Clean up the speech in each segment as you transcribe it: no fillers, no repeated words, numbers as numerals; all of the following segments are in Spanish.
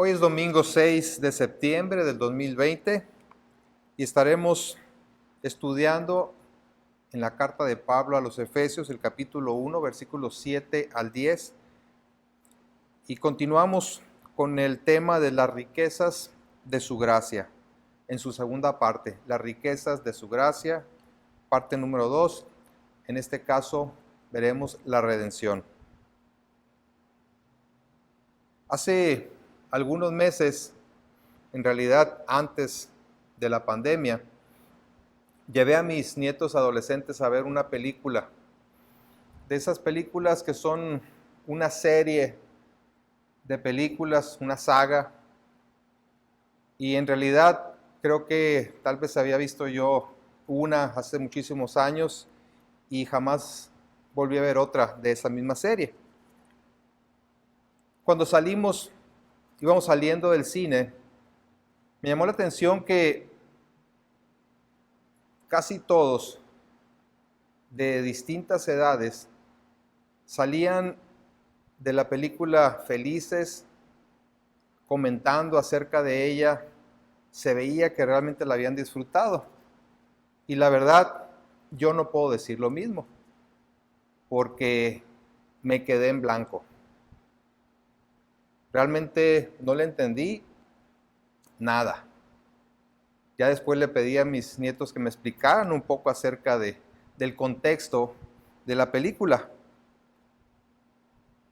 Hoy es domingo 6 de septiembre del 2020 y estaremos estudiando en la carta de Pablo a los Efesios, el capítulo 1, versículos 7 al 10. Y continuamos con el tema de las riquezas de su gracia, en su segunda parte, las riquezas de su gracia, parte número 2. En este caso veremos la redención. Hace algunos meses, en realidad antes de la pandemia, llevé a mis nietos adolescentes a ver una película. De esas películas que son una serie de películas, una saga. Y en realidad creo que tal vez había visto yo una hace muchísimos años y jamás volví a ver otra de esa misma serie. Cuando íbamos saliendo del cine, me llamó la atención que casi todos de distintas edades salían de la película felices, comentando acerca de ella. Se veía que realmente la habían disfrutado. Y la verdad, yo no puedo decir lo mismo, porque me quedé en blanco. Realmente no le entendí nada. Ya después le pedí a mis nietos que me explicaran un poco acerca del contexto de la película.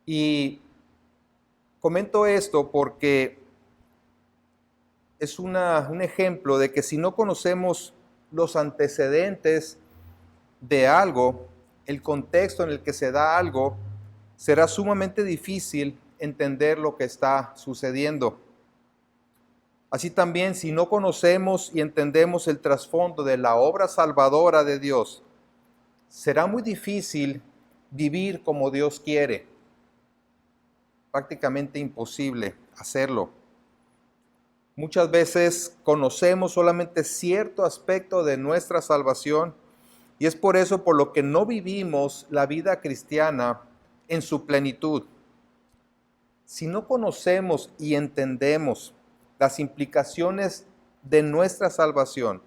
Y comento esto porque es un ejemplo de que si no conocemos los antecedentes de algo, el contexto en el que se da algo, será sumamente difícil entender lo que está sucediendo. Así también, si no conocemos y entendemos el trasfondo de la obra salvadora de Dios, será muy difícil vivir como Dios quiere. Prácticamente imposible hacerlo. Muchas veces conocemos solamente cierto aspecto de nuestra salvación y es por eso por lo que no vivimos la vida cristiana en su plenitud. Si no conocemos y entendemos las implicaciones de nuestra salvación,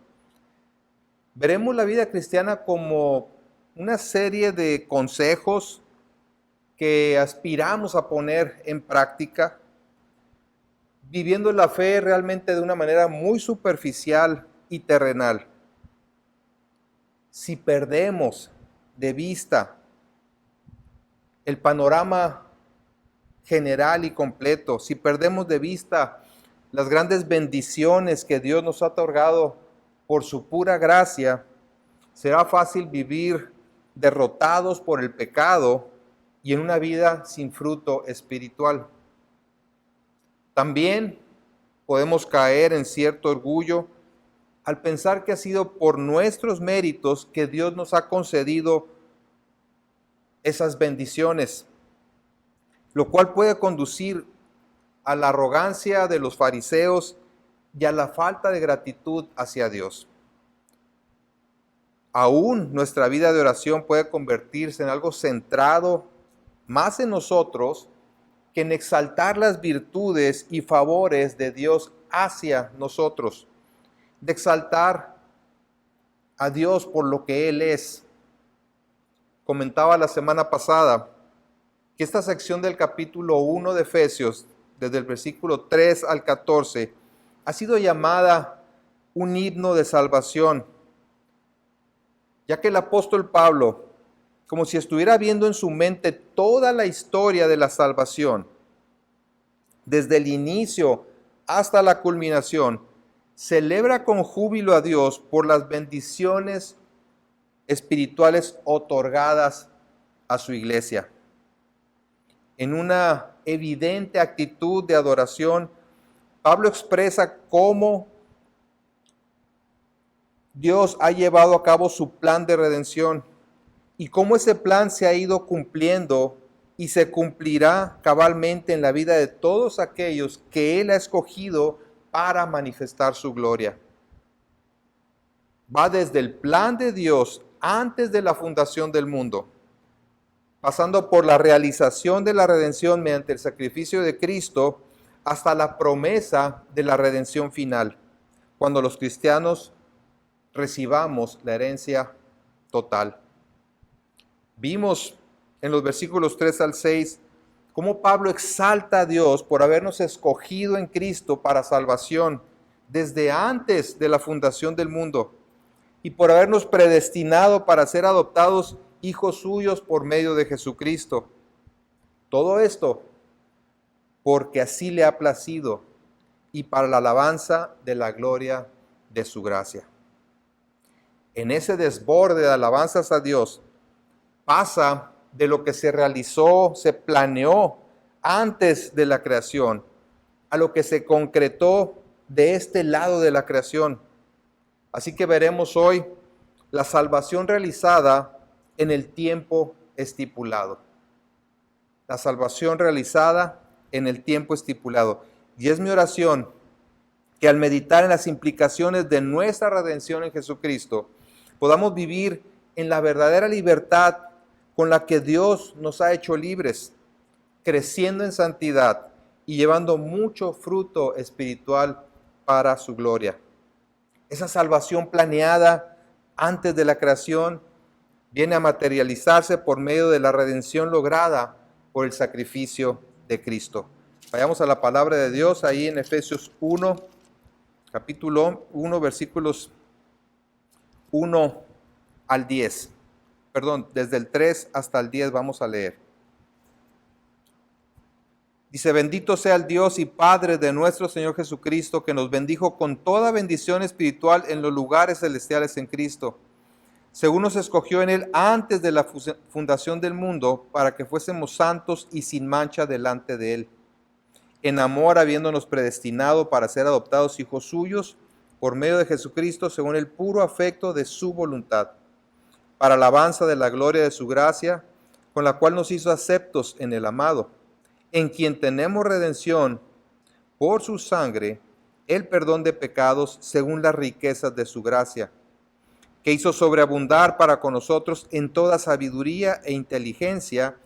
veremos la vida cristiana como una serie de consejos que aspiramos a poner en práctica, viviendo la fe realmente de una manera muy superficial y terrenal. Si perdemos de vista el panorama general y completo, si perdemos de vista las grandes bendiciones que Dios nos ha otorgado por su pura gracia, será fácil vivir derrotados por el pecado y en una vida sin fruto espiritual. También podemos caer en cierto orgullo al pensar que ha sido por nuestros méritos que Dios nos ha concedido esas bendiciones, lo cual puede conducir a la arrogancia de los fariseos y a la falta de gratitud hacia Dios. Aún nuestra vida de oración puede convertirse en algo centrado más en nosotros que en exaltar las virtudes y favores de Dios hacia nosotros, de exaltar a Dios por lo que Él es. Comentaba la semana pasada que esta sección del capítulo 1 de Efesios, desde el versículo 3 al 14, ha sido llamada un himno de salvación, ya que el apóstol Pablo, como si estuviera viendo en su mente toda la historia de la salvación, desde el inicio hasta la culminación, celebra con júbilo a Dios por las bendiciones espirituales otorgadas a su iglesia. En una evidente actitud de adoración, Pablo expresa cómo Dios ha llevado a cabo su plan de redención y cómo ese plan se ha ido cumpliendo y se cumplirá cabalmente en la vida de todos aquellos que Él ha escogido para manifestar su gloria. Va desde el plan de Dios antes de la fundación del mundo, pasando por la realización de la redención mediante el sacrificio de Cristo, hasta la promesa de la redención final, cuando los cristianos recibamos la herencia total. Vimos en los versículos 3 al 6 cómo Pablo exalta a Dios por habernos escogido en Cristo para salvación desde antes de la fundación del mundo y por habernos predestinado para ser adoptados hijos suyos por medio de Jesucristo. Todo esto porque así le ha placido y para la alabanza de la gloria de su gracia. En ese desborde de alabanzas a Dios pasa de lo que se realizó, se planeó antes de la creación, a lo que se concretó de este lado de la creación. Así que veremos hoy la salvación realizada en el tiempo estipulado. La salvación realizada en el tiempo estipulado. Y es mi oración que al meditar en las implicaciones de nuestra redención en Jesucristo, podamos vivir en la verdadera libertad con la que Dios nos ha hecho libres, creciendo en santidad y llevando mucho fruto espiritual para su gloria. Esa salvación planeada antes de la creación viene a materializarse por medio de la redención lograda por el sacrificio de Cristo. Vayamos a la palabra de Dios ahí en Efesios 1, capítulo 1, versículos 1 al 10. Perdón, desde el 3 hasta el 10 vamos a leer. Dice: bendito sea el Dios y Padre de nuestro Señor Jesucristo, que nos bendijo con toda bendición espiritual en los lugares celestiales en Cristo, según nos escogió en Él antes de la fundación del mundo, para que fuésemos santos y sin mancha delante de Él, en amor habiéndonos predestinado para ser adoptados hijos suyos por medio de Jesucristo, según el puro afecto de su voluntad, para alabanza de la gloria de su gracia, con la cual nos hizo aceptos en el amado, en quien tenemos redención por su sangre, el perdón de pecados según las riquezas de su gracia, que hizo sobreabundar para con nosotros en toda sabiduría e inteligencia,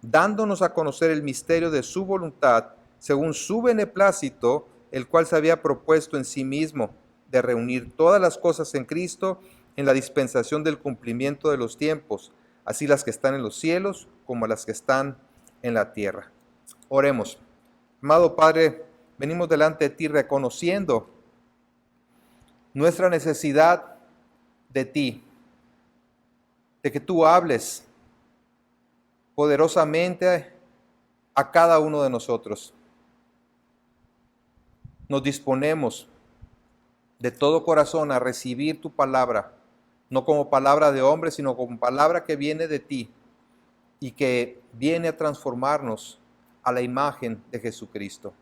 dándonos a conocer el misterio de su voluntad, según su beneplácito, el cual se había propuesto en sí mismo, de reunir todas las cosas en Cristo, en la dispensación del cumplimiento de los tiempos, así las que están en los cielos como las que están en la tierra. Oremos. Amado Padre, venimos delante de ti reconociendo nuestra necesidad de ti, de que tú hables poderosamente a cada uno de nosotros. Nos disponemos de todo corazón a recibir tu palabra, no como palabra de hombre, sino como palabra que viene de ti y que viene a transformarnos a la imagen de Jesucristo.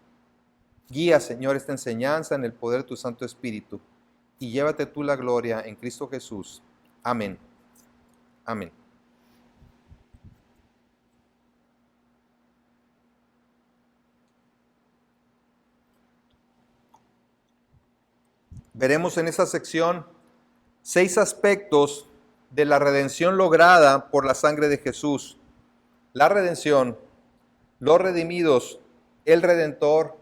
Guía, Señor, esta enseñanza en el poder de tu Santo Espíritu y llévate tú la gloria en Cristo Jesús. Amén. Amén. Veremos en esta sección 6 aspectos de la redención lograda por la sangre de Jesús. La redención, los redimidos, el Redentor,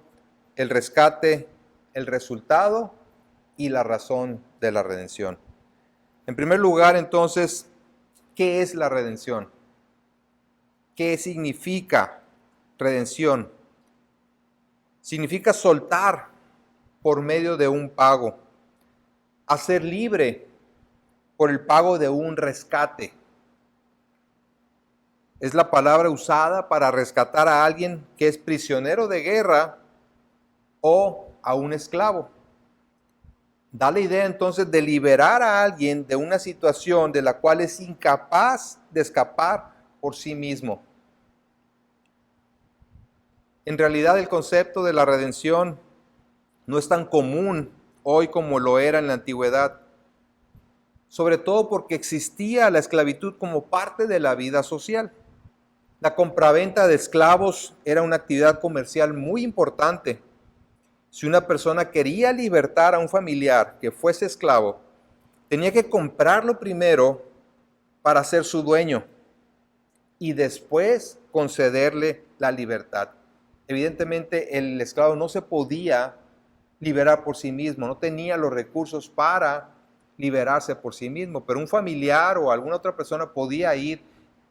el rescate, el resultado y la razón de la redención. En primer lugar, entonces, ¿qué es la redención? ¿Qué significa redención? Significa soltar por medio de un pago, hacer libre por el pago de un rescate. Es la palabra usada para rescatar a alguien que es prisionero de guerra o a un esclavo. Da la idea entonces de liberar a alguien de una situación de la cual es incapaz de escapar por sí mismo. En realidad el concepto de la redención no es tan común hoy como lo era en la antigüedad, sobre todo porque existía la esclavitud como parte de la vida social. La compraventa de esclavos era una actividad comercial muy importante. Si una persona quería libertar a un familiar que fuese esclavo, tenía que comprarlo primero para ser su dueño y después concederle la libertad. Evidentemente el esclavo no se podía liberar por sí mismo, no tenía los recursos para liberarse por sí mismo, pero un familiar o alguna otra persona podía ir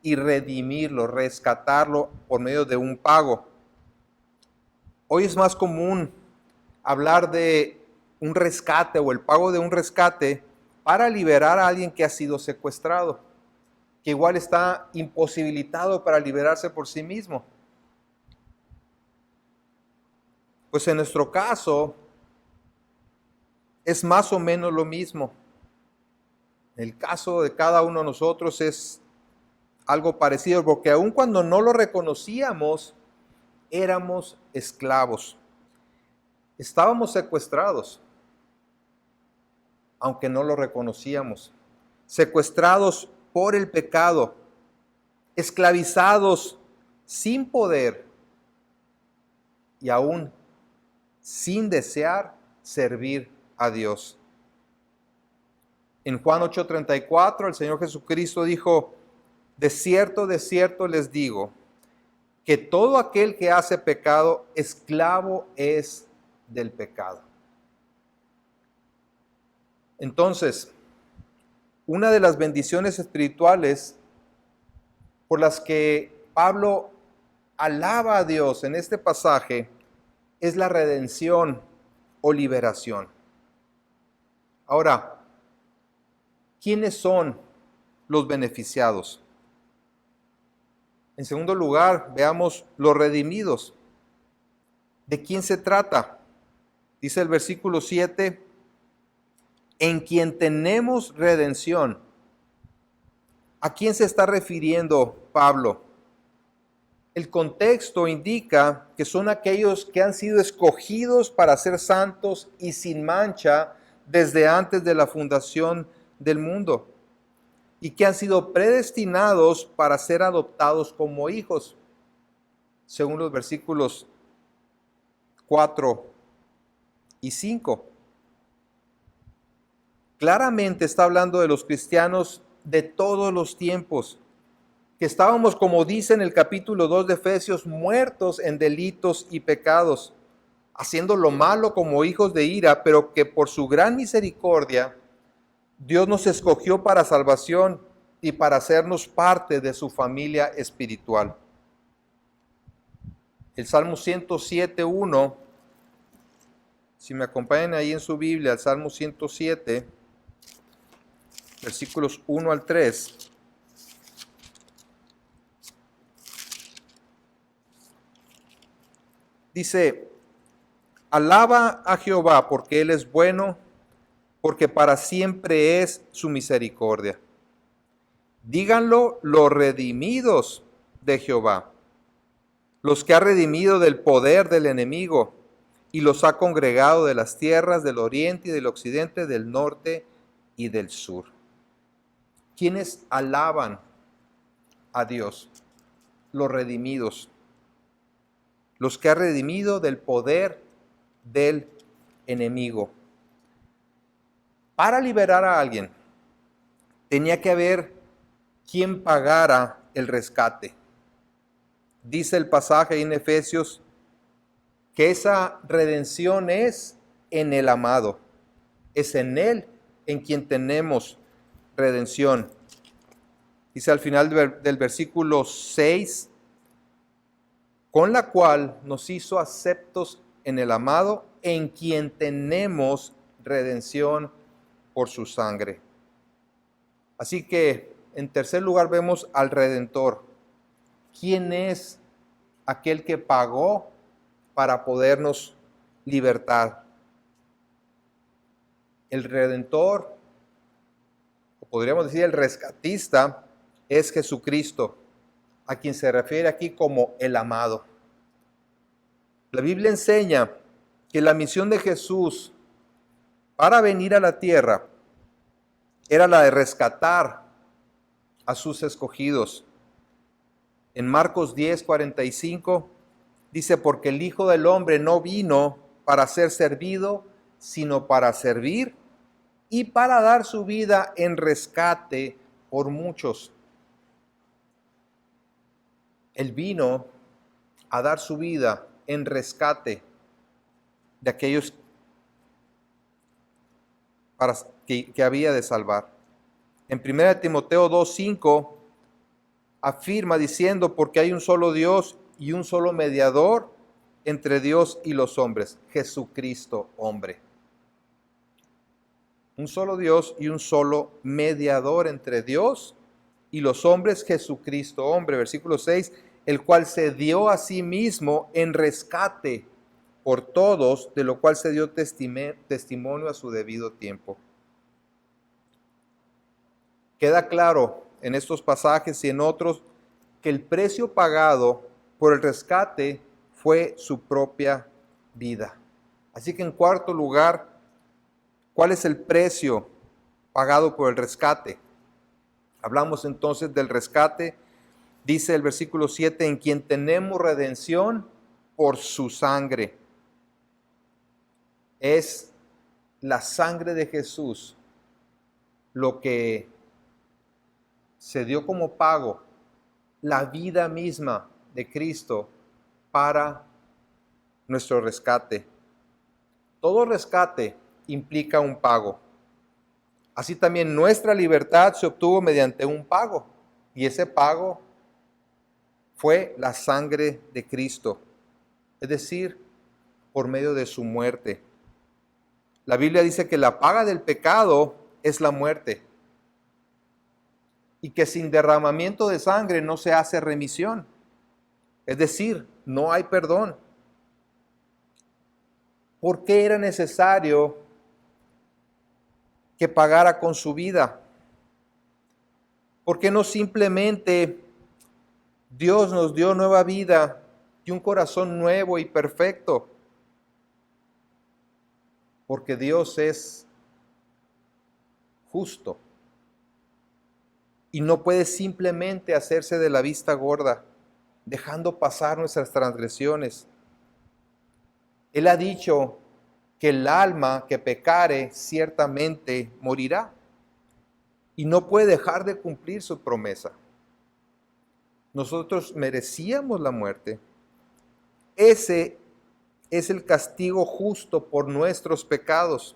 y redimirlo, rescatarlo por medio de un pago. Hoy es más común hablar de un rescate o el pago de un rescate para liberar a alguien que ha sido secuestrado, que igual está imposibilitado para liberarse por sí mismo. Pues en nuestro caso es más o menos lo mismo. El caso de cada uno de nosotros es algo parecido, porque aun cuando no lo reconocíamos, éramos esclavos. Estábamos secuestrados, aunque no lo reconocíamos. Secuestrados por el pecado, esclavizados sin poder y aún sin desear servir a Dios. En Juan 8:34 el Señor Jesucristo dijo: de cierto les digo, que todo aquel que hace pecado, esclavo es del pecado. Entonces, una de las bendiciones espirituales por las que Pablo alaba a Dios en este pasaje es la redención o liberación. Ahora, ¿quiénes son los beneficiados? En segundo lugar, veamos los redimidos. ¿De quién se trata? Dice el versículo 7, en quien tenemos redención. ¿A quién se está refiriendo Pablo? El contexto indica que son aquellos que han sido escogidos para ser santos y sin mancha desde antes de la fundación del mundo, y que han sido predestinados para ser adoptados como hijos, según los versículos 4 y 5. Claramente está hablando de los cristianos de todos los tiempos, que estábamos, como dice en el capítulo 2 de Efesios, muertos en delitos y pecados, haciendo lo malo como hijos de ira, pero que por su gran misericordia Dios nos escogió para salvación y para hacernos parte de su familia espiritual. El Salmo 107:1, si me acompañan ahí en su Biblia, el Salmo 107, versículos 1 al 3. Dice: alaba a Jehová porque Él es bueno, porque para siempre es su misericordia. Díganlo los redimidos de Jehová, los que ha redimido del poder del enemigo y los ha congregado de las tierras del oriente y del occidente, del norte y del sur. ¿Quiénes alaban a Dios? Los redimidos, los que ha redimido del poder del enemigo. Para liberar a alguien, tenía que haber quien pagara el rescate. Dice el pasaje en Efesios que esa redención es en el amado. Es en Él en quien tenemos redención. Dice al final del versículo 6, con la cual nos hizo aceptos en el amado, en quien tenemos redención por su sangre. Así que, en tercer lugar, vemos al Redentor. ¿Quién es aquel que pagó para podernos libertar? El Redentor, o podríamos decir el rescatista, es Jesucristo, a quien se refiere aquí como el amado. La Biblia enseña que la misión de Jesús para venir a la tierra era la de rescatar a sus escogidos. En Marcos 10:45 dice: porque el Hijo del Hombre no vino para ser servido, sino para servir y para dar su vida en rescate por muchos. Él vino a dar su vida en rescate de aquellos que había de salvar. En 1 Timoteo 2:5 afirma diciendo, porque hay un solo Dios y un solo mediador entre Dios y los hombres, Jesucristo hombre. Un solo Dios y un solo mediador entre Dios y los hombres, Jesucristo hombre. Versículo 6, el cual se dio a sí mismo en rescate por todos, de lo cual se dio testimonio a su debido tiempo. Queda claro en estos pasajes y en otros que el precio pagado por el rescate fue su propia vida. Así que en cuarto lugar, ¿cuál es el precio pagado por el rescate? Hablamos entonces del rescate. Dice el versículo 7, en quien tenemos redención por su sangre. Es la sangre de Jesús lo que se dio como pago, la vida misma de Cristo para nuestro rescate. Todo rescate implica un pago. Así también nuestra libertad se obtuvo mediante un pago, y ese pago fue la sangre de Cristo, es decir, por medio de su muerte. La Biblia dice que la paga del pecado es la muerte, y que sin derramamiento de sangre no se hace remisión, es decir, no hay perdón. ¿Por qué era necesario que pagara con su vida? ¿Por qué no simplemente Dios nos dio nueva vida y un corazón nuevo y perfecto? Porque Dios es justo y no puede simplemente hacerse de la vista gorda, dejando pasar nuestras transgresiones. Él ha dicho que el alma que pecare ciertamente morirá, y no puede dejar de cumplir su promesa. Nosotros merecíamos la muerte. Ese es el castigo justo por nuestros pecados.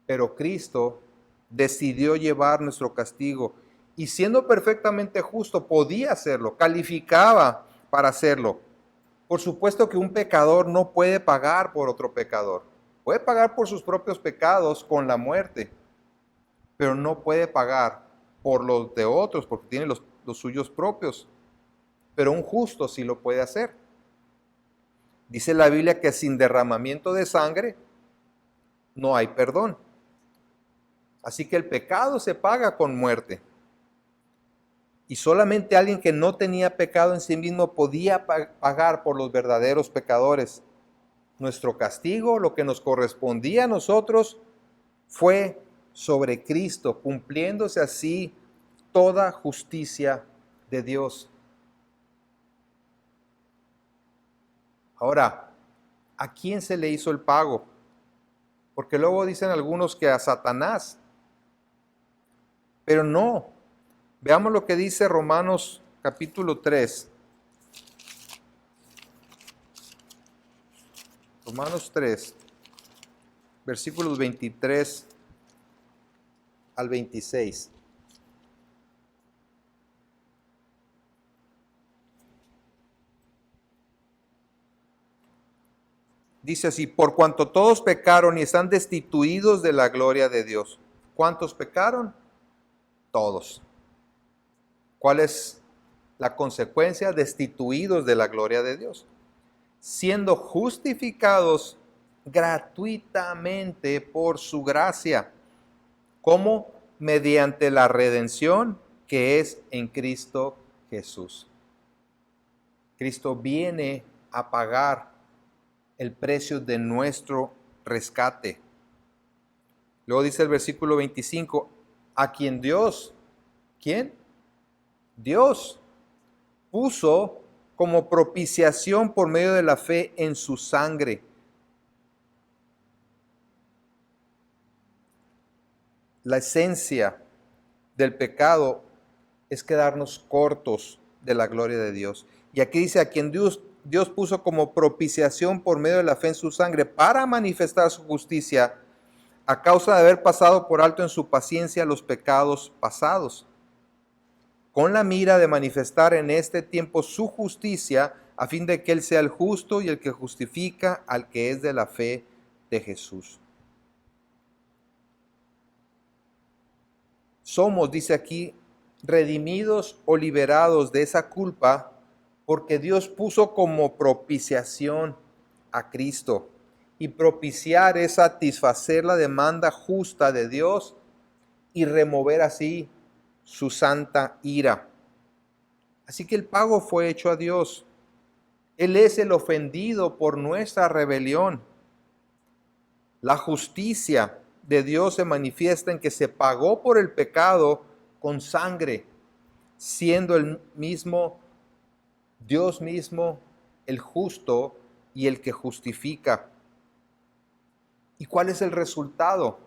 Pero Cristo decidió llevar nuestro castigo, y siendo perfectamente justo podía hacerlo, calificaba para hacerlo. Por supuesto que un pecador no puede pagar por otro pecador. Puede pagar por sus propios pecados con la muerte, pero no puede pagar por los de otros porque tiene los suyos propios. Pero un justo sí lo puede hacer. Dice la Biblia que sin derramamiento de sangre no hay perdón. Así que el pecado se paga con muerte. Y solamente alguien que no tenía pecado en sí mismo podía pagar por los verdaderos pecadores. Nuestro castigo, lo que nos correspondía a nosotros, fue sobre Cristo, cumpliéndose así toda justicia de Dios. Ahora, ¿a quién se le hizo el pago? Porque luego dicen algunos que a Satanás. Pero no. Veamos lo que dice Romanos capítulo 3. Romanos 3, versículos 23 al 26. Dice así, por cuanto todos pecaron y están destituidos de la gloria de Dios. ¿Cuántos pecaron? Todos. ¿Cuál es la consecuencia? Destituidos de la gloria de Dios. Siendo justificados gratuitamente por su gracia, como mediante la redención que es en Cristo Jesús. Cristo viene a pagar el precio de nuestro rescate. Luego dice el versículo 25, a quien Dios, ¿quién? Dios puso como propiciación por medio de la fe en su sangre. La esencia del pecado es quedarnos cortos de la gloria de Dios. Y aquí dice, a quien Dios puso como propiciación por medio de la fe en su sangre para manifestar su justicia a causa de haber pasado por alto en su paciencia los pecados pasados, con la mira de manifestar en este tiempo su justicia, a fin de que Él sea el justo y el que justifica al que es de la fe de Jesús. Somos, dice aquí, redimidos o liberados de esa culpa porque Dios puso como propiciación a Cristo. Y propiciar es satisfacer la demanda justa de Dios y remover así su santa ira. Así que el pago fue hecho a Dios. Él es el ofendido por nuestra rebelión. La justicia de Dios se manifiesta en que se pagó por el pecado con sangre, siendo el mismo Dios mismo el justo y el que justifica. ¿Y cuál es el resultado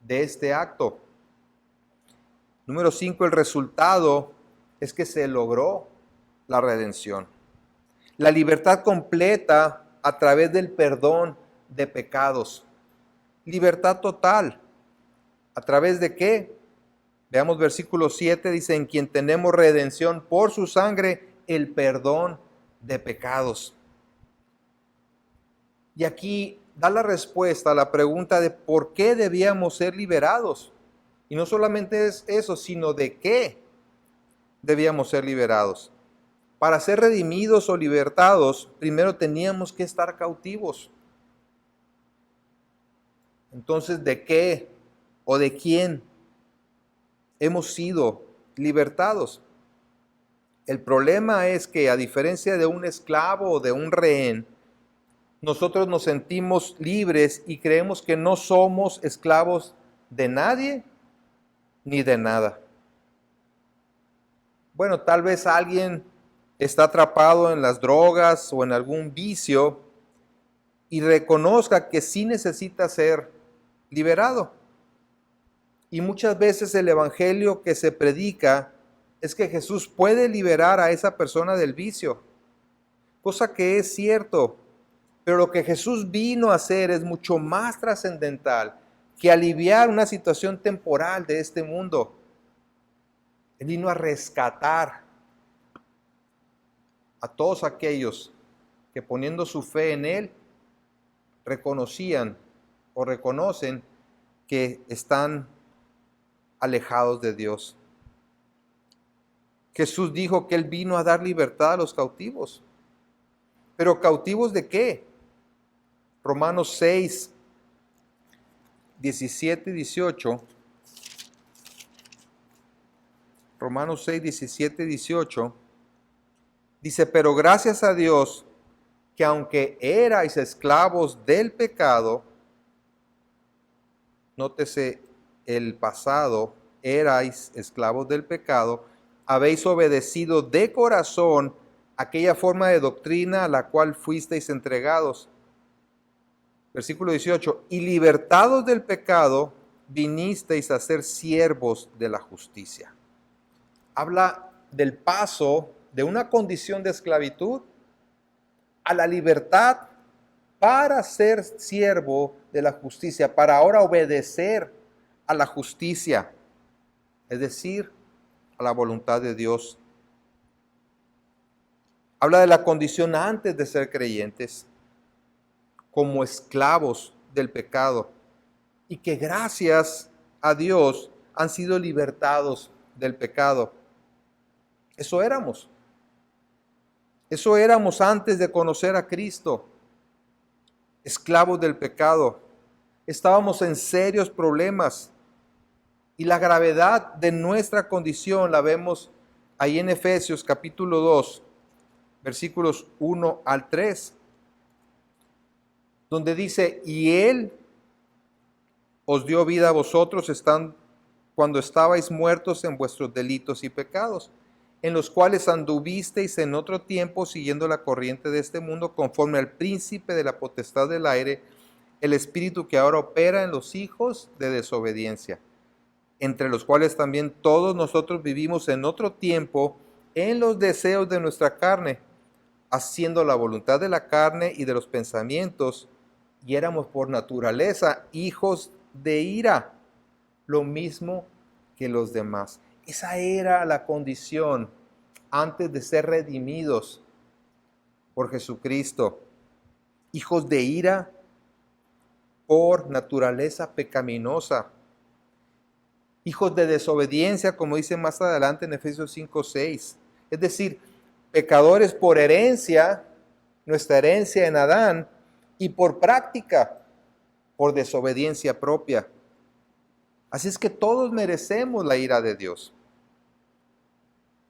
de este acto? Número 5, el resultado es que se logró la redención. La libertad completa a través del perdón de pecados. Libertad total. ¿A través de qué? Veamos versículo 7, dice, en quien tenemos redención por su sangre, el perdón de pecados. Y aquí da la respuesta a la pregunta de por qué debíamos ser liberados. Y no solamente es eso, sino de qué debíamos ser liberados. Para ser redimidos o libertados, primero teníamos que estar cautivos. Entonces, ¿de qué o de quién hemos sido libertados? El problema es que, a diferencia de un esclavo o de un rehén, nosotros nos sentimos libres y creemos que no somos esclavos de nadie ni de nada. Bueno, tal vez alguien está atrapado en las drogas o en algún vicio y reconozca que sí necesita ser liberado. Y muchas veces el evangelio que se predica es que Jesús puede liberar a esa persona del vicio, cosa que es cierto. Pero lo que Jesús vino a hacer es mucho más trascendental que aliviar una situación temporal de este mundo. Él vino a rescatar a todos aquellos que, poniendo su fe en Él, reconocían o reconocen que están alejados de Dios. Jesús dijo que Él vino a dar libertad a los cautivos. ¿Pero cautivos de qué? Romanos 6, 17 y 18. Romanos 6, 17 y 18. Dice, pero gracias a Dios que aunque erais esclavos del pecado, nótese el pasado, erais esclavos del pecado, habéis obedecido de corazón aquella forma de doctrina a la cual fuisteis entregados. Versículo 18, y libertados del pecado, vinisteis a ser siervos de la justicia. Habla del paso de una condición de esclavitud a la libertad para ser siervo de la justicia, para ahora obedecer a la justicia, es decir, a la voluntad de Dios. Habla de la condición antes de ser creyentes, como esclavos del pecado, y que gracias a Dios han sido libertados del pecado. Eso éramos. Eso éramos antes de conocer a Cristo, esclavos del pecado. Estábamos en serios problemas y la gravedad de nuestra condición la vemos ahí en Efesios capítulo 2, versículos 1 al 3, donde dice, y Él os dio vida a vosotros cuando estabais muertos en vuestros delitos y pecados, en los cuales anduvisteis en otro tiempo siguiendo la corriente de este mundo, conforme al príncipe de la potestad del aire, el espíritu que ahora opera en los hijos de desobediencia, entre los cuales también todos nosotros vivimos en otro tiempo en los deseos de nuestra carne, haciendo la voluntad de la carne y de los pensamientos, y éramos por naturaleza hijos de ira, lo mismo que los demás. Esa era la condición antes de ser redimidos por Jesucristo. Hijos de ira por naturaleza pecaminosa. Hijos de desobediencia, como dice más adelante en Efesios 5:6. Es decir, pecadores por herencia, nuestra herencia en Adán, y por práctica, por desobediencia propia. Así es que todos merecemos la ira de Dios.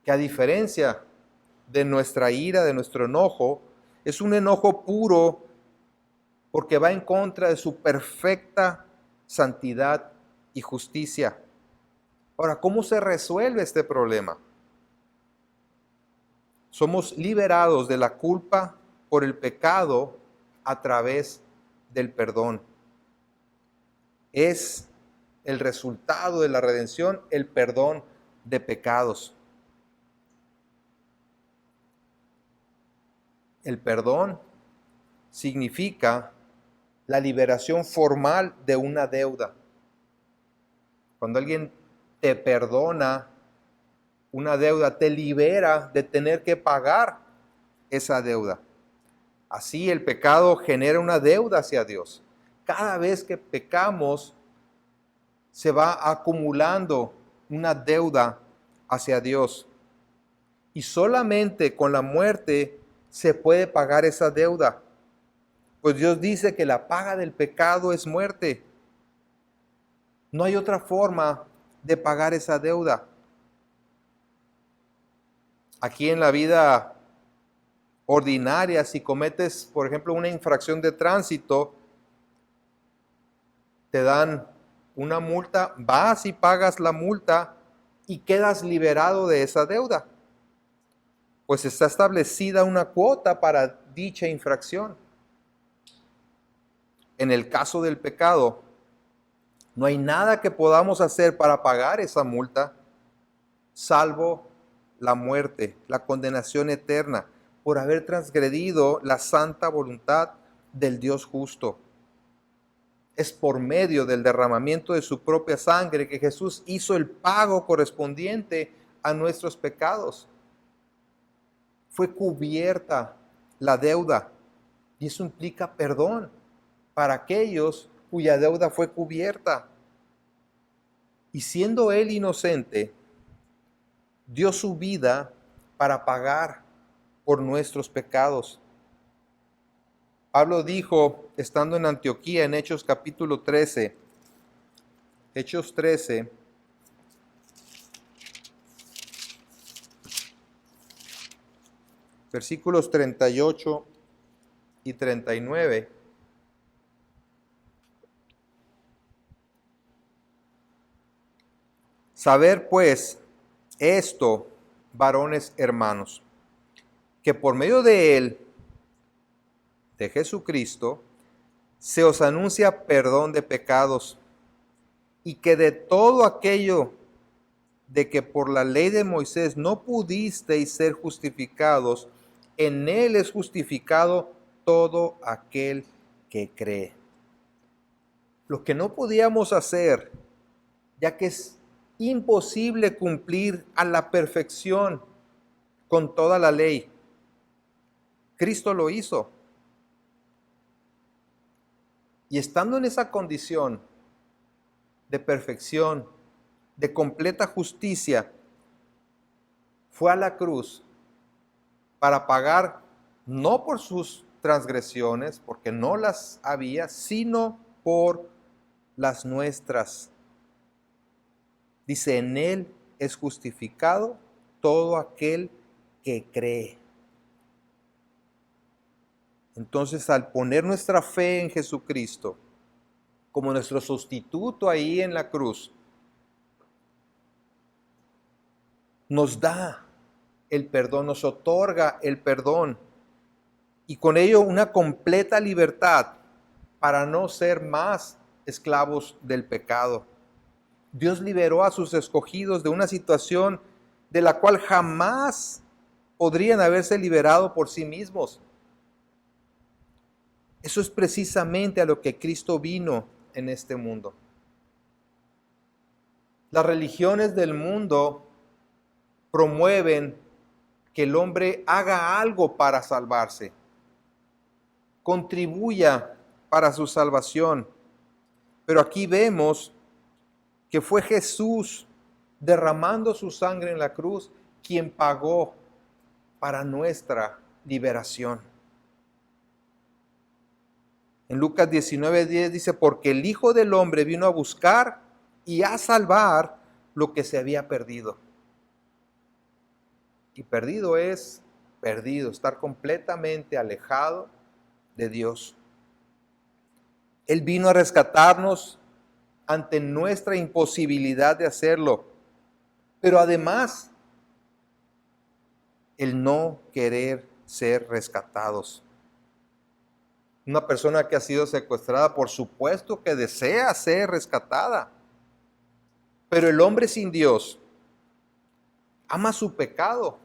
Que a diferencia de nuestra ira, de nuestro enojo, es un enojo puro porque va en contra de su perfecta santidad y justicia. Ahora, ¿cómo se resuelve este problema? Somos liberados de la culpa por el pecado a través del perdón. Es el resultado de la redención, el perdón de pecados. El perdón significa la liberación formal de una deuda. Cuando alguien te perdona una deuda, te libera de tener que pagar esa deuda. Así el pecado genera una deuda hacia Dios. Cada vez que pecamos, se va acumulando una deuda hacia Dios. Y solamente con la muerte se puede pagar esa deuda. Pues Dios dice que la paga del pecado es muerte. No hay otra forma de pagar esa deuda. Aquí en la vida ordinaria, si cometes, por ejemplo, una infracción de tránsito, te dan una multa, vas y pagas la multa y quedas liberado de esa deuda. Pues está establecida una cuota para dicha infracción. En el caso del pecado, no hay nada que podamos hacer para pagar esa multa, salvo la muerte, la condenación eterna, por haber transgredido la santa voluntad del Dios justo. Es por medio del derramamiento de su propia sangre que Jesús hizo el pago correspondiente a nuestros pecados. Fue cubierta la deuda, y eso implica perdón para aquellos cuya deuda fue cubierta. Y siendo él inocente, dio su vida para pagar por nuestros pecados. Pablo dijo, estando en Antioquía, en Hechos capítulo 13, Hechos 13, versículos 38 y 39. Saber pues esto, varones hermanos, que por medio de él, de Jesucristo, se os anuncia perdón de pecados, y que de todo aquello de que por la ley de Moisés no pudisteis ser justificados, en él es justificado todo aquel que cree. Lo que no podíamos hacer, ya que es imposible cumplir a la perfección con toda la ley, Cristo lo hizo. Y estando en esa condición de perfección, de completa justicia, fue a la cruz para pagar no por sus transgresiones, porque no las había, sino por las nuestras. Dice, en él es justificado todo aquel que cree. Entonces, al poner nuestra fe en Jesucristo como nuestro sustituto ahí en la cruz, nos da el perdón, nos otorga el perdón y con ello una completa libertad para no ser más esclavos del pecado. Dios liberó a sus escogidos de una situación de la cual jamás podrían haberse liberado por sí mismos. Eso es precisamente a lo que Cristo vino en este mundo. Las religiones del mundo promueven que el hombre haga algo para salvarse, contribuya para su salvación. Pero aquí vemos que fue Jesús, derramando su sangre en la cruz, quien pagó para nuestra liberación. En Lucas 19:10 dice, porque el Hijo del Hombre vino a buscar y a salvar lo que se había perdido. Y perdido es perdido, estar completamente alejado de Dios. Él vino a rescatarnos ante nuestra imposibilidad de hacerlo, pero además el no querer ser rescatados. Una persona que ha sido secuestrada, por supuesto que desea ser rescatada, pero el hombre sin Dios ama su pecado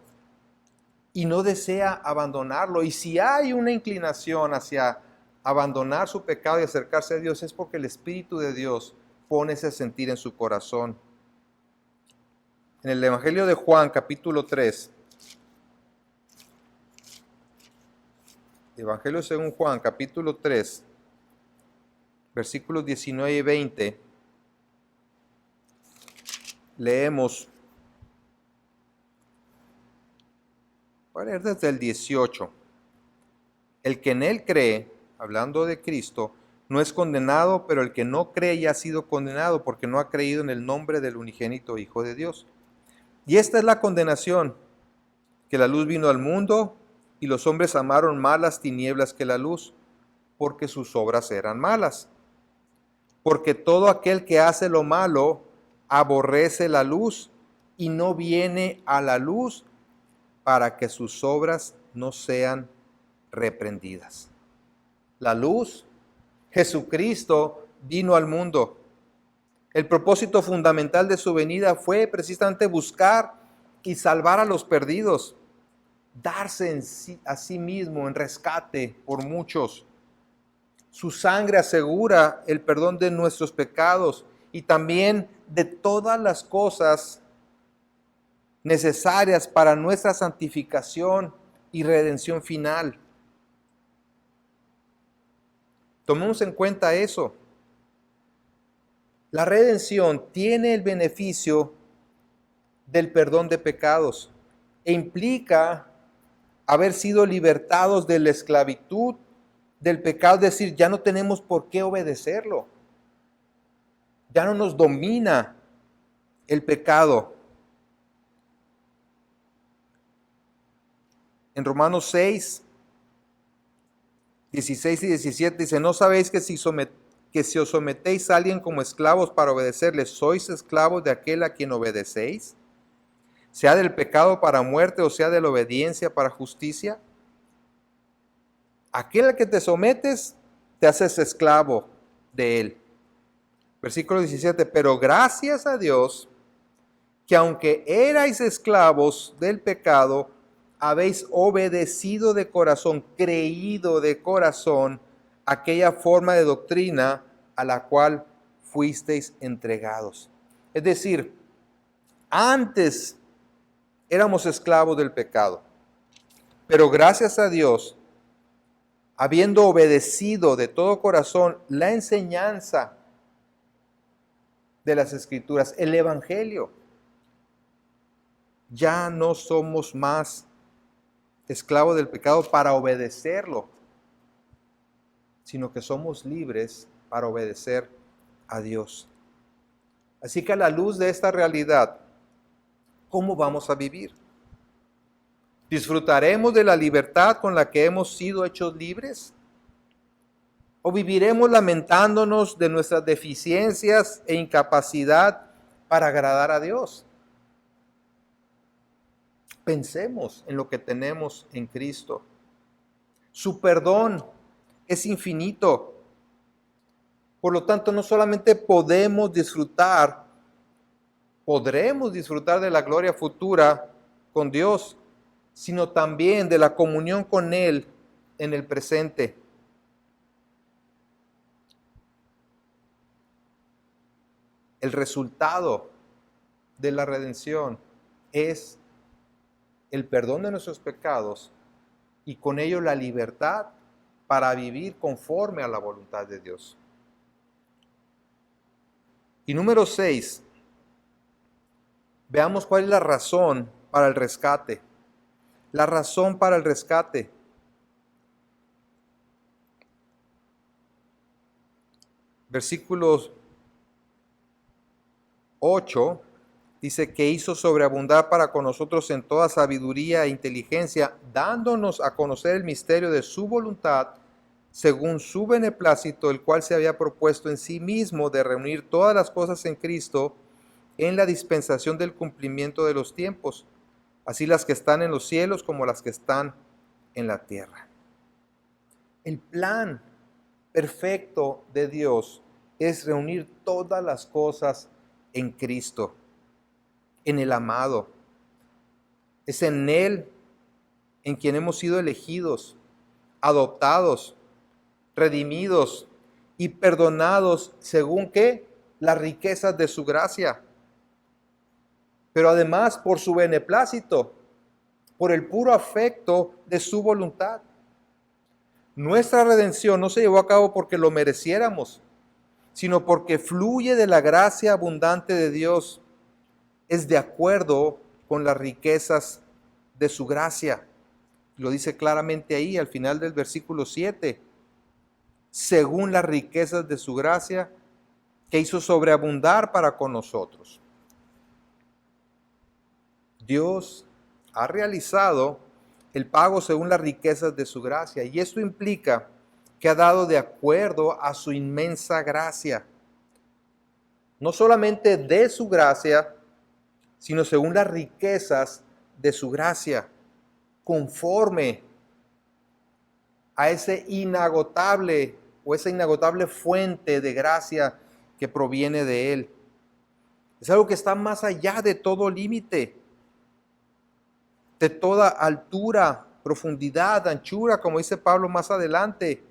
y no desea abandonarlo. Y si hay una inclinación hacia abandonar su pecado y acercarse a Dios, es porque el Espíritu de Dios pone ese sentir en su corazón. En el Evangelio de Juan, capítulo 3, Evangelio según Juan, capítulo 3, versículos 19 y 20, leemos, voy a leer desde el 18. El que en él cree, hablando de Cristo, no es condenado, pero el que no cree ya ha sido condenado porque no ha creído en el nombre del unigénito Hijo de Dios. Y esta es la condenación, que la luz vino al mundo y los hombres amaron más las tinieblas que la luz, porque sus obras eran malas. Porque todo aquel que hace lo malo aborrece la luz y no viene a la luz para que sus obras no sean reprendidas. La luz, Jesucristo, vino al mundo. El propósito fundamental de su venida fue precisamente buscar y salvar a los perdidos, darse a sí mismo en rescate por muchos. Su sangre asegura el perdón de nuestros pecados y también de todas las cosas necesarias para nuestra santificación y redención final. Tomemos en cuenta eso. La redención tiene el beneficio del perdón de pecados e implica haber sido libertados de la esclavitud del pecado, es decir, ya no tenemos por qué obedecerlo. Ya no nos domina el pecado. En Romanos 6, 16 y 17 dice, ¿no sabéis que si os sometéis a alguien como esclavos para obedecerle, sois esclavos de aquel a quien obedecéis? Sea del pecado para muerte o sea de la obediencia para justicia. Aquel al que te sometes, te haces esclavo de él. Versículo 17, pero gracias a Dios, que aunque erais esclavos del pecado, habéis obedecido de corazón, creído de corazón, aquella forma de doctrina a la cual fuisteis entregados. Es decir, antes éramos esclavos del pecado, pero gracias a Dios, habiendo obedecido de todo corazón la enseñanza de las Escrituras, el Evangelio, ya no somos más esclavos del pecado para obedecerlo, sino que somos libres para obedecer a Dios. Así que a la luz de esta realidad, ¿cómo vamos a vivir? ¿Disfrutaremos de la libertad con la que hemos sido hechos libres? ¿O viviremos lamentándonos de nuestras deficiencias e incapacidad para agradar a Dios? Pensemos en lo que tenemos en Cristo. Su perdón es infinito. Por lo tanto, no solamente podremos disfrutar de la gloria futura con Dios, sino también de la comunión con Él en el presente. El resultado de la redención es el perdón de nuestros pecados y con ello la libertad para vivir conforme a la voluntad de Dios. Y número 6, veamos cuál es la razón para el rescate. La razón para el rescate. Versículos 8 dice que hizo sobreabundar para con nosotros en toda sabiduría e inteligencia, dándonos a conocer el misterio de su voluntad, según su beneplácito, el cual se había propuesto en sí mismo de reunir todas las cosas en Cristo en la dispensación del cumplimiento de los tiempos, así las que están en los cielos como las que están en la tierra. El plan perfecto de Dios es reunir todas las cosas en Cristo, en el amado. Es en Él en quien hemos sido elegidos, adoptados, redimidos y perdonados según ¿qué? Las riquezas de su gracia. Pero además por su beneplácito, por el puro afecto de su voluntad. Nuestra redención no se llevó a cabo porque lo mereciéramos, sino porque fluye de la gracia abundante de Dios. Es de acuerdo con las riquezas de su gracia. Lo dice claramente ahí al final del versículo 7. Según las riquezas de su gracia, que hizo sobreabundar para con nosotros. Dios ha realizado el pago según las riquezas de su gracia, y esto implica que ha dado de acuerdo a su inmensa gracia. No solamente de su gracia, sino según las riquezas de su gracia, conforme a ese inagotable o esa inagotable fuente de gracia que proviene de Él. Es algo que está más allá de todo límite, de toda altura, profundidad, anchura, como dice Pablo más adelante,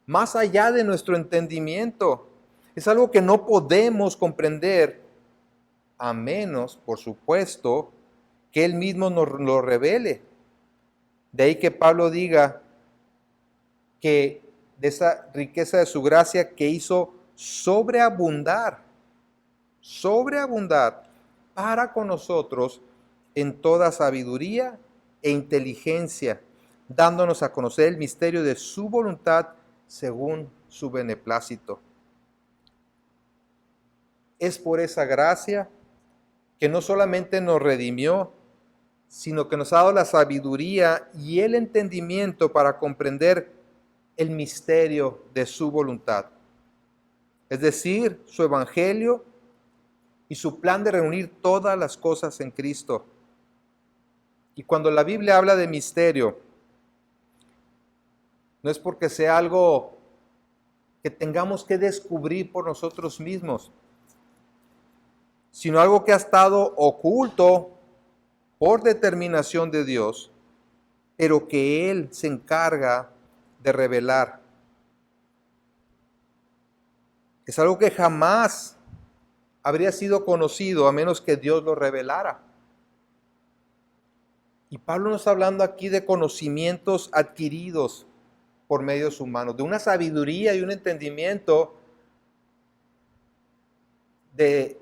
más allá de nuestro entendimiento. Es algo que no podemos comprender, a menos, por supuesto, que Él mismo nos lo revele. De ahí que Pablo diga que de esa riqueza de su gracia que hizo sobreabundar para con nosotros en toda sabiduría e inteligencia, dándonos a conocer el misterio de su voluntad según su beneplácito. Es por esa gracia que no solamente nos redimió, sino que nos ha dado la sabiduría y el entendimiento para comprender el misterio de su voluntad. Es decir, su evangelio y su plan de reunir todas las cosas en Cristo. Y cuando la Biblia habla de misterio, no es porque sea algo que tengamos que descubrir por nosotros mismos, sino algo que ha estado oculto por determinación de Dios, pero que Él se encarga de revelar. Es algo que jamás habría sido conocido a menos que Dios lo revelara. Y Pablo nos está hablando aquí de conocimientos adquiridos por medios humanos, de una sabiduría y un entendimiento de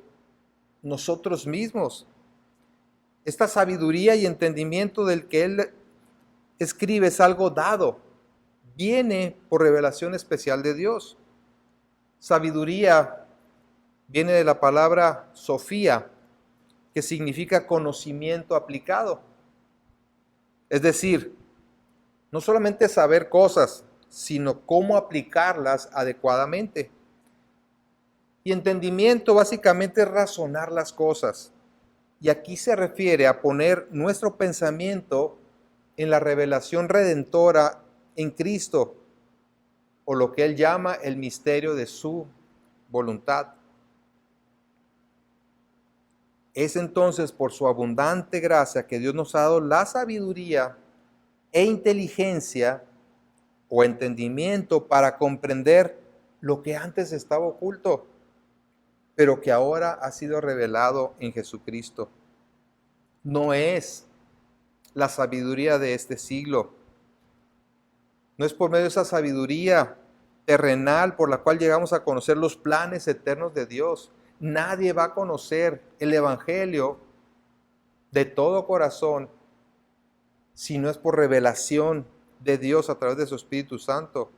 nosotros mismos. Esta sabiduría y entendimiento del que él escribe es algo dado, viene por revelación especial de Dios. Sabiduría viene de la palabra sofía, que significa conocimiento aplicado. Es decir, no solamente saber cosas, sino cómo aplicarlas adecuadamente. Y entendimiento básicamente es razonar las cosas. Y aquí se refiere a poner nuestro pensamiento en la revelación redentora en Cristo, o lo que él llama el misterio de su voluntad. Es entonces por su abundante gracia que Dios nos ha dado la sabiduría e inteligencia o entendimiento para comprender lo que antes estaba oculto, pero que ahora ha sido revelado en Jesucristo. No es la sabiduría de este siglo. No es por medio de esa sabiduría terrenal por la cual llegamos a conocer los planes eternos de Dios. Nadie va a conocer el Evangelio de todo corazón si no es por revelación de Dios a través de su Espíritu Santo.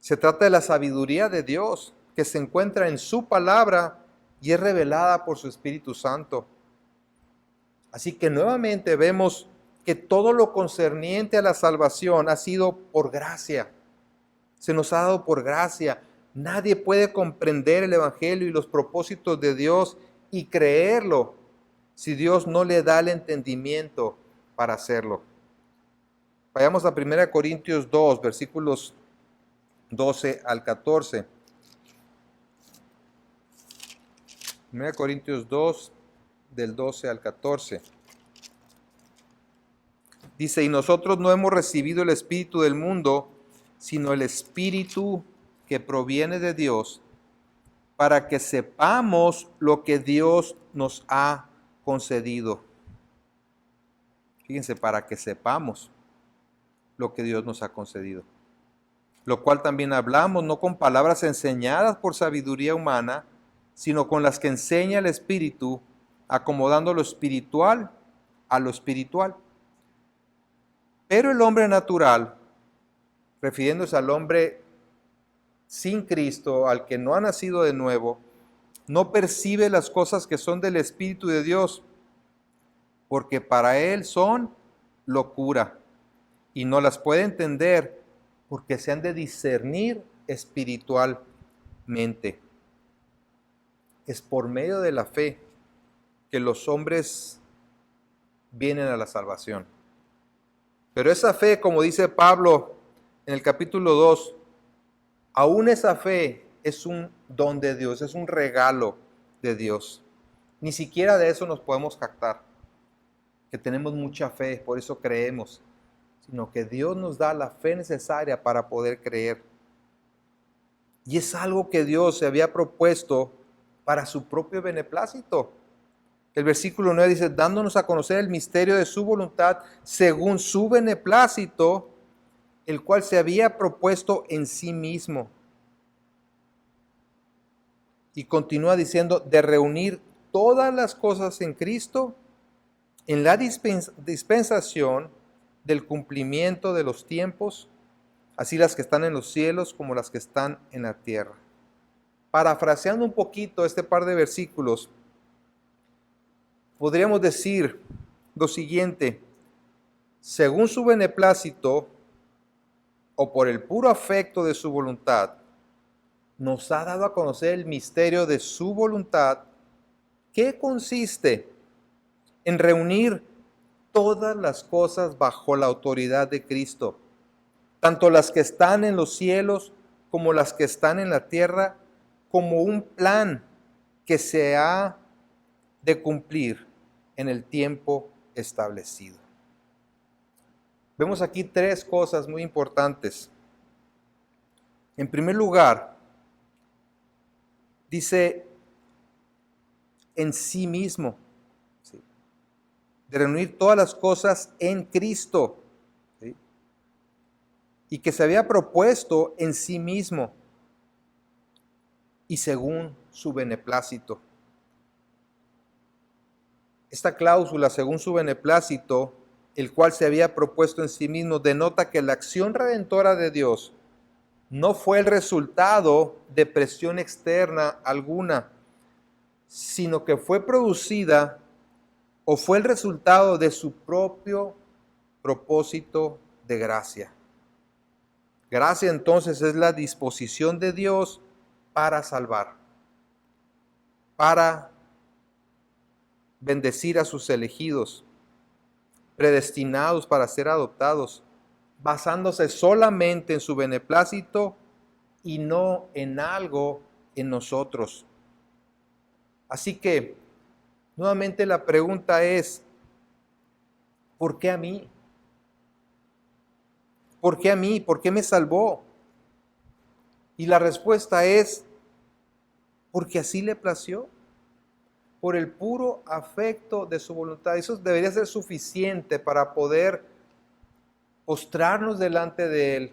Se trata de la sabiduría de Dios que se encuentra en su palabra y es revelada por su Espíritu Santo. Así que nuevamente vemos que todo lo concerniente a la salvación ha sido por gracia. Se nos ha dado por gracia. Nadie puede comprender el Evangelio y los propósitos de Dios y creerlo si Dios no le da el entendimiento para hacerlo. Vayamos a 1 Corintios 2, versículos 12 al 14. 1 Corintios 2, del 12 al 14. Dice, y nosotros no hemos recibido el espíritu del mundo, sino el espíritu que proviene de Dios, para que sepamos lo que Dios nos ha concedido. Fíjense, para que sepamos lo que Dios nos ha concedido. Lo cual también hablamos, no con palabras enseñadas por sabiduría humana, sino con las que enseña el Espíritu, acomodando lo espiritual a lo espiritual. Pero el hombre natural, refiriéndose al hombre sin Cristo, al que no ha nacido de nuevo, no percibe las cosas que son del Espíritu de Dios, porque para él son locura, y no las puede entender, porque se han de discernir espiritualmente. Es por medio de la fe que los hombres vienen a la salvación. Pero esa fe, como dice Pablo en el capítulo 2, aún esa fe es un don de Dios, es un regalo de Dios. Ni siquiera de eso nos podemos jactar, que tenemos mucha fe, por eso creemos, sino que Dios nos da la fe necesaria para poder creer. Y es algo que Dios se había propuesto para su propio beneplácito. El versículo 9 dice, dándonos a conocer el misterio de su voluntad según su beneplácito, el cual se había propuesto en sí mismo. Y continúa diciendo, de reunir todas las cosas en Cristo en la dispensación del cumplimiento de los tiempos, así las que están en los cielos como las que están en la tierra. Parafraseando un poquito este par de versículos, podríamos decir lo siguiente: según su beneplácito o por el puro afecto de su voluntad, nos ha dado a conocer el misterio de su voluntad, que consiste en reunir todas las cosas bajo la autoridad de Cristo, tanto las que están en los cielos como las que están en la tierra, como un plan que se ha de cumplir en el tiempo establecido. Vemos aquí tres cosas muy importantes. En primer lugar, dice en sí mismo, ¿sí?, de reunir todas las cosas en Cristo, ¿sí?, y que se había propuesto en sí mismo y según su beneplácito. Esta cláusula, según su beneplácito, el cual se había propuesto en sí mismo, denota que la acción redentora de Dios no fue el resultado de presión externa alguna, sino que fue producida o fue el resultado de su propio propósito de gracia. Gracia entonces es la disposición de Dios para salvar, para bendecir a sus elegidos, predestinados para ser adoptados, basándose solamente en su beneplácito y no en algo en nosotros. Así que Nuevamente la pregunta es, ¿por qué a mí? ¿Por qué a mí? ¿Por qué me salvó? Y la respuesta es, porque así le plació, por el puro afecto de su voluntad. Eso debería ser suficiente para poder postrarnos delante de Él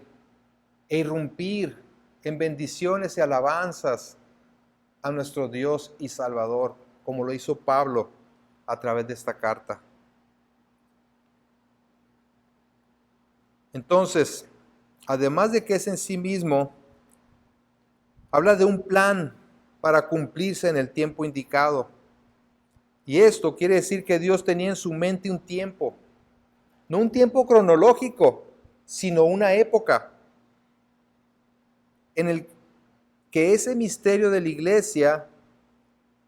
e irrumpir en bendiciones y alabanzas a nuestro Dios y Salvador, como lo hizo Pablo a través de esta carta. Entonces, además de que es en sí mismo, habla de un plan para cumplirse en el tiempo indicado. Y esto quiere decir que Dios tenía en su mente un tiempo, no un tiempo cronológico, sino una época en el que ese misterio de la iglesia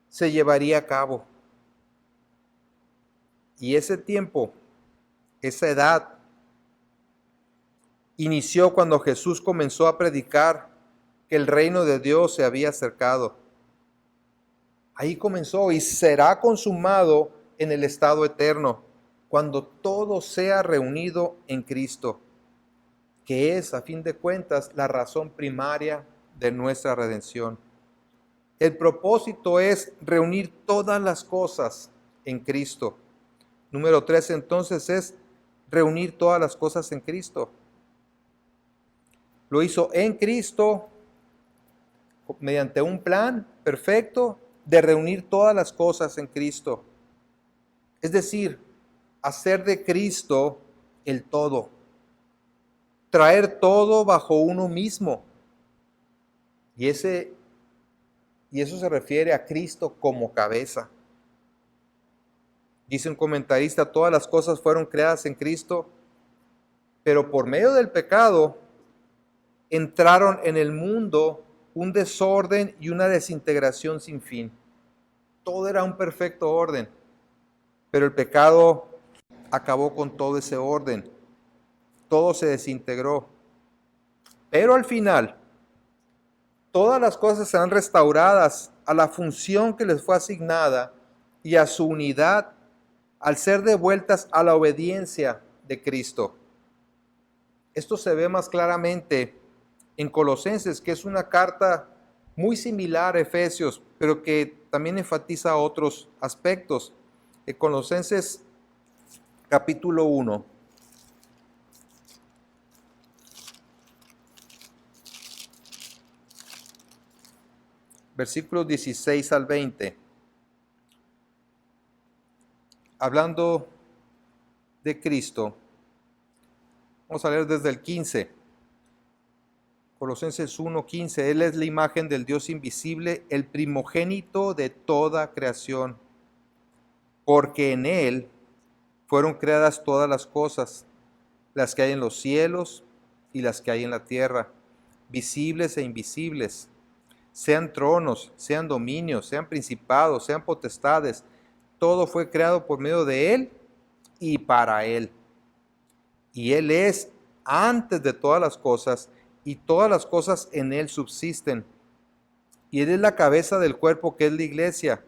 se llevaría a cabo. Y ese tiempo, esa edad, inició cuando Jesús comenzó a predicar que el reino de Dios se había acercado. Ahí comenzó y será consumado en el estado eterno, cuando todo sea reunido en Cristo, que es, a fin de cuentas, la razón primaria de nuestra redención. El propósito es reunir todas las cosas en Cristo. Número 3, entonces, es reunir todas las cosas en Cristo. Lo hizo en Cristo mediante un plan perfecto de reunir todas las cosas en Cristo. Es decir, hacer de Cristo el todo. Traer todo bajo uno mismo. Y eso se refiere a Cristo como cabeza. Dice un comentarista, todas las cosas fueron creadas en Cristo, pero por medio del pecado entraron en el mundo un desorden y una desintegración sin fin. Todo era un perfecto orden, pero el pecado acabó con todo ese orden. Todo se desintegró. Pero al final, todas las cosas serán restauradas a la función que les fue asignada y a su unidad al ser devueltas a la obediencia de Cristo. Esto se ve más claramente en Colosenses, que es una carta muy similar a Efesios, pero que también enfatiza otros aspectos. En Colosenses capítulo 1. Versículos 16 al 20. Hablando de Cristo, vamos a leer desde el 15. Colosenses 1:15. Él es la imagen del Dios invisible, el primogénito de toda creación, porque en Él fueron creadas todas las cosas, las que hay en los cielos y las que hay en la tierra, visibles e invisibles, sean tronos, sean dominios, sean principados, sean potestades. Todo fue creado por medio de Él y para Él. Y Él es antes de todas las cosas, y todas las cosas en Él subsisten. Y Él es la cabeza del cuerpo que es la iglesia.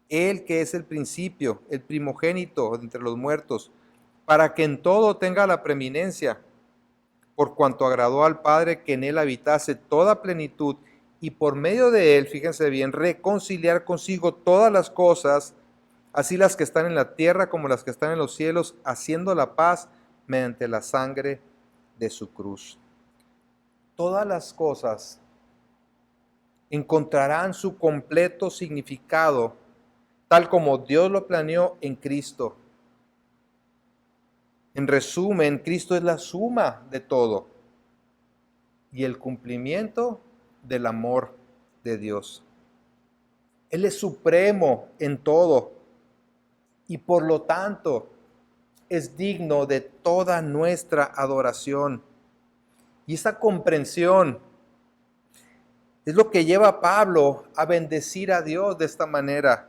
Él que es el principio, el primogénito entre los muertos, para que en todo tenga la preeminencia, por cuanto agradó al Padre que en Él habitase toda plenitud, y por medio de Él, fíjense bien, reconciliar consigo todas las cosas, así las que están en la tierra como las que están en los cielos, haciendo la paz mediante la sangre de su cruz. Todas las cosas encontrarán su completo significado, tal como Dios lo planeó en Cristo. En resumen, Cristo es la suma de todo y el cumplimiento del amor de Dios. Él es supremo en todo y por lo tanto es digno de toda nuestra adoración. Y esa comprensión es lo que lleva a Pablo a bendecir a Dios de esta manera.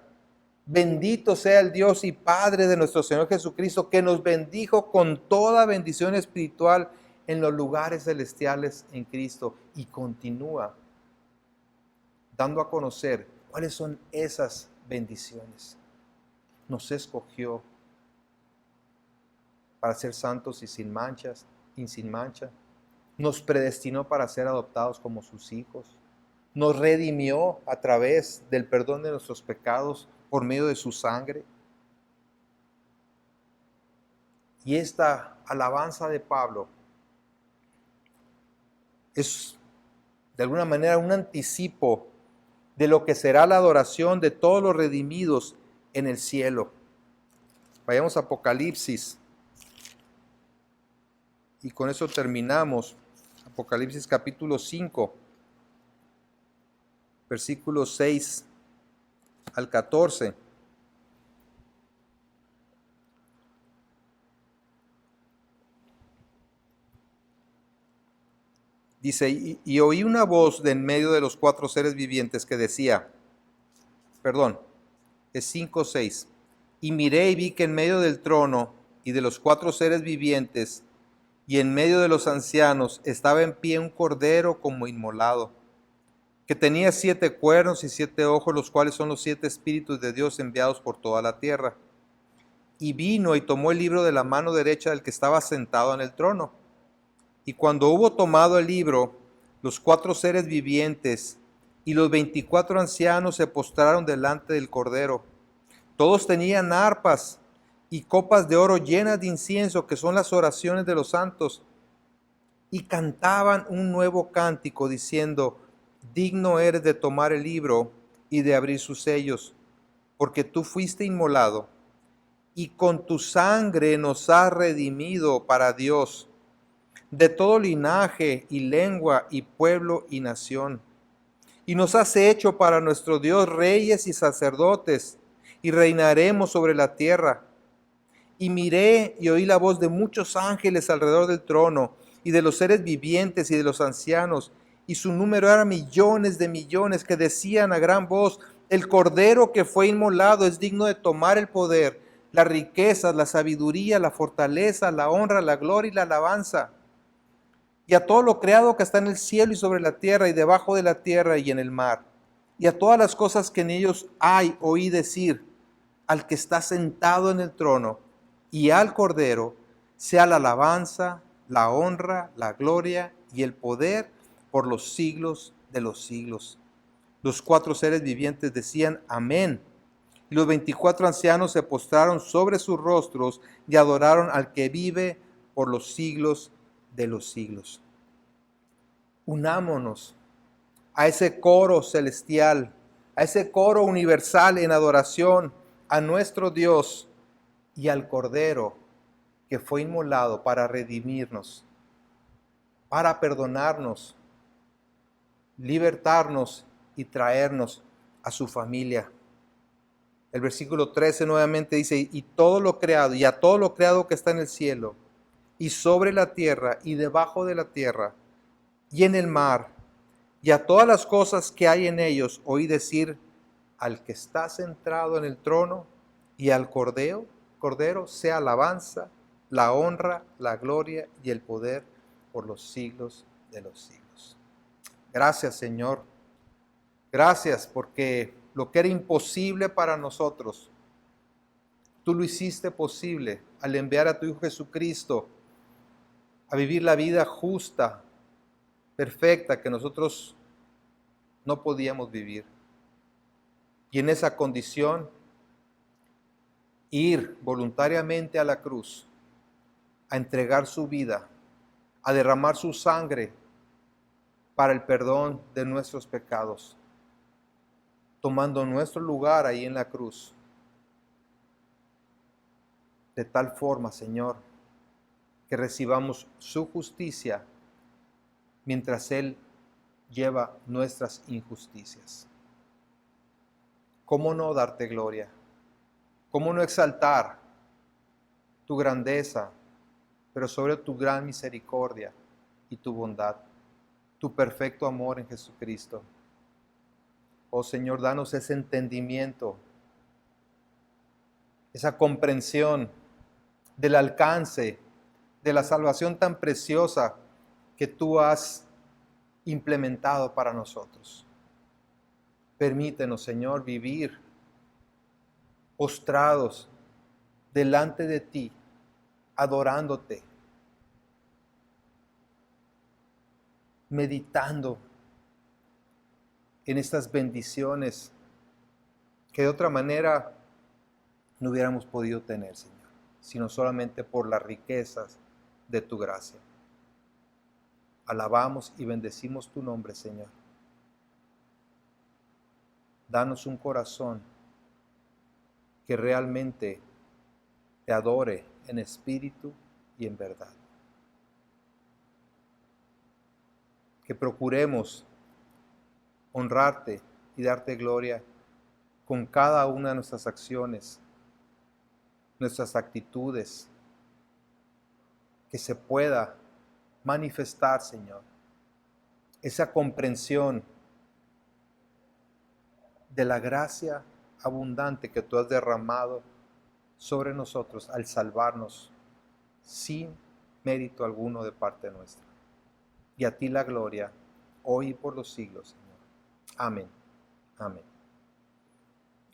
Bendito sea el Dios y Padre de nuestro Señor Jesucristo, que nos bendijo con toda bendición espiritual en los lugares celestiales en Cristo. Y continúa dando a conocer cuáles son esas bendiciones. nos escogió para ser santos y sin manchas, y sin mancha. Nos predestinó para ser adoptados como sus hijos. Nos redimió a través del perdón de nuestros pecados por medio de su sangre. Y esta alabanza de Pablo es de alguna manera un anticipo de lo que será la adoración de todos los redimidos en el cielo. Vayamos a Apocalipsis. Y con eso terminamos. Apocalipsis capítulo 5, versículos 6 al 14. Dice, y oí una voz de en medio de los cuatro seres vivientes que decía, es 5:6, y miré y vi que en medio del trono y de los cuatro seres vivientes y en medio de los ancianos estaba en pie un cordero como inmolado, que tenía 7 cuernos y 7 ojos, los cuales son los 7 espíritus de Dios enviados por toda la tierra. Y vino y tomó el libro de la mano derecha del que estaba sentado en el trono. Y cuando hubo tomado el libro, los cuatro seres vivientes y los 24 ancianos se postraron delante del Cordero. Todos tenían arpas y copas de oro llenas de incienso, que son las oraciones de los santos, y cantaban un nuevo cántico diciendo, digno eres de tomar el libro y de abrir sus sellos, porque tú fuiste inmolado, y con tu sangre nos has redimido para Dios, de todo linaje y lengua y pueblo y nación. Y nos has hecho para nuestro Dios reyes y sacerdotes, y reinaremos sobre la tierra. Y miré y oí la voz de muchos ángeles alrededor del trono, y de los seres vivientes y de los ancianos, y su número era millones de millones, que decían a gran voz, el Cordero que fue inmolado es digno de tomar el poder, las riquezas, la sabiduría, la fortaleza, la honra, la gloria y la alabanza. Y a todo lo creado que está en el cielo y sobre la tierra y debajo de la tierra y en el mar, y a todas las cosas que en ellos hay, oí decir, al que está sentado en el trono y al Cordero, sea la alabanza, la honra, la gloria y el poder por los siglos de los siglos. Los cuatro seres vivientes decían, amén. Y los 24 ancianos se postraron sobre sus rostros y adoraron al que vive por los siglos de los siglos. Unámonos a ese coro celestial, a ese coro universal en adoración a nuestro Dios y al Cordero que fue inmolado para redimirnos, para perdonarnos, libertarnos y traernos a su familia. El versículo 13 nuevamente dice, y todo lo creado, y a todo lo creado que está en el cielo, y sobre la tierra, y debajo de la tierra, y en el mar, y a todas las cosas que hay en ellos, oí decir, al que está centrado en el trono y al Cordero, sea alabanza, la honra, la gloria y el poder por los siglos de los siglos. Gracias, Señor. Gracias porque lo que era imposible para nosotros, tú lo hiciste posible al enviar a tu Hijo Jesucristo a vivir la vida justa, perfecta que nosotros no podíamos vivir. Y en esa condición, ir voluntariamente a la cruz, a entregar su vida, a derramar su sangre para el perdón de nuestros pecados, tomando nuestro lugar ahí en la cruz. De tal forma, Señor, que recibamos su justicia mientras Él lleva nuestras injusticias. ¿Cómo no darte gloria? ¿Cómo no exaltar tu grandeza, pero sobre tu gran misericordia y tu bondad, tu perfecto amor en Jesucristo? Oh Señor, danos ese entendimiento, esa comprensión del alcance de la salvación tan preciosa que tú has implementado para nosotros. Permítenos, Señor, vivir postrados delante de ti, adorándote, meditando en estas bendiciones que de otra manera no hubiéramos podido tener, Señor, sino solamente por las riquezas de tu gracia. Alabamos y bendecimos tu nombre, Señor. Danos un corazón que realmente te adore en espíritu y en verdad. Que procuremos honrarte y darte gloria con cada una de nuestras acciones, nuestras actitudes, que se pueda manifestar, Señor, esa comprensión de la gracia abundante que tú has derramado sobre nosotros al salvarnos sin mérito alguno de parte nuestra. Y a ti la gloria, hoy y por los siglos, Señor. Amén. Amén.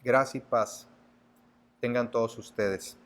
Gracia y paz tengan todos ustedes.